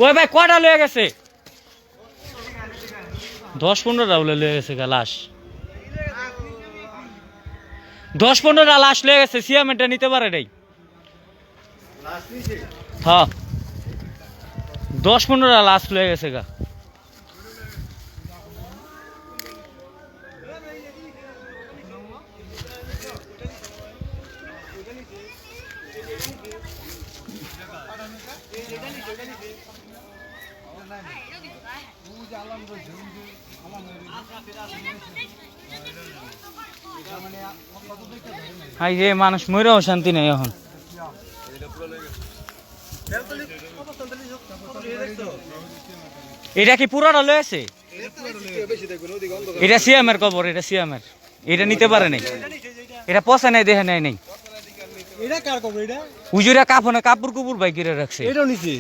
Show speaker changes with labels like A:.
A: ওই ভাই কটা লয়ে গেছে 10-15টা বলে লয়ে গেছে গা লাশ 10-15টা লাশ লয়ে গেছে সিয়ামেন্টটা নিতে পারে নাই হ্যাঁ 10-15টা লাশ লয়ে গেছে গা হাই রে মানুষ মরেও শান্তি নেই এখন এটা কি পুরাটা লয়েছে এটা সিয়ামের কবর এটা সিয়ামের এটা নিতে পারে নাই এটা পচা নাই দেখে নাই নাই উজুরা কাপড় কুপুর বাইক রাখছে
B: এটাও নিচে